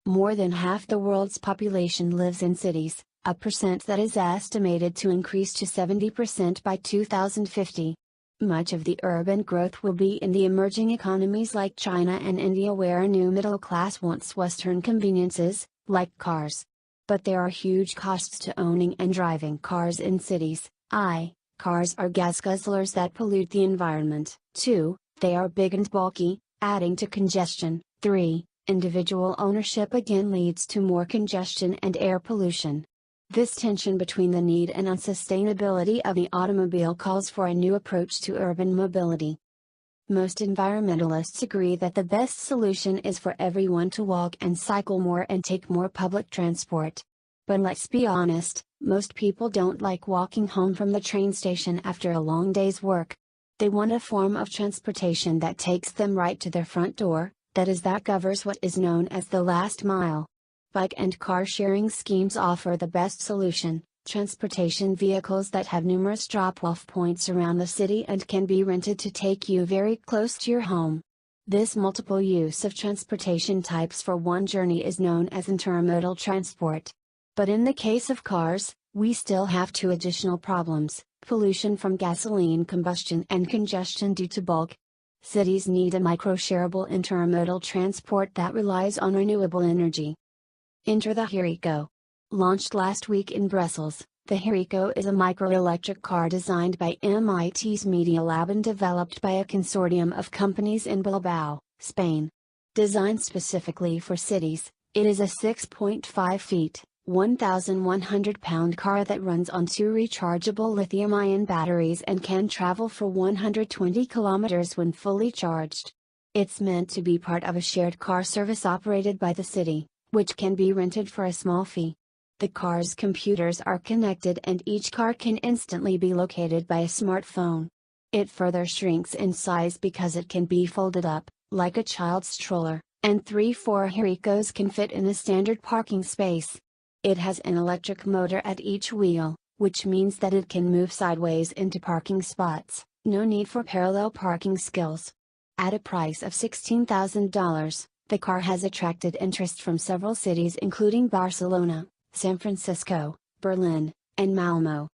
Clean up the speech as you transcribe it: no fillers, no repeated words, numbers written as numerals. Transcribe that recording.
More than half the world's population lives in cities, a percent that is estimated to increase to 70% by 2050. Much of the urban growth will be in the emerging economies like China and India, where a new middle class wants Western conveniences, like cars. But there are huge costs to owning and driving cars in cities. Cars are gas guzzlers that pollute the environment. 2. They are big and bulky, adding to congestion. 3. Individual ownership again leads to more congestion and air pollution. This tension between the need and unsustainability of the automobile calls for a new approach to urban mobility. Most environmentalists agree that the best solution is for everyone to walk and cycle more and take more public transport. But let's be honest, most people don't like walking home from the train station after a long day's work. They want a form of transportation that takes them right to their front door, that covers what is known as the last mile. Bike and car sharing schemes offer the best solution: transportation vehicles that have numerous drop-off points around the city and can be rented to take you very close to your home. This multiple use of transportation types for one journey is known as intermodal transport. But in the case of cars, we still have two additional problems: pollution from gasoline combustion and congestion due to bulk. Cities need a micro-shareable intermodal transport that relies on renewable energy. Enter the Herico. Launched last week in Brussels, the Herico is a microelectric car designed by MIT's Media Lab and developed by a consortium of companies in Bilbao, Spain. Designed specifically for cities, it is a 6.5 feet, 1,100-pound car that runs on 2 rechargeable lithium-ion batteries and can travel for 120 kilometers when fully charged. It's meant to be part of a shared car service operated by the city, which can be rented for a small fee. The car's computers are connected and each car can instantly be located by a smartphone. It further shrinks in size because it can be folded up, like a child's stroller, and 3-4 Hericos can fit in a standard parking space. It has an electric motor at each wheel, which means that it can move sideways into parking spots, no need for parallel parking skills. At a price of $16,000, the car has attracted interest from several cities including Barcelona, San Francisco, Berlin, and Malmö.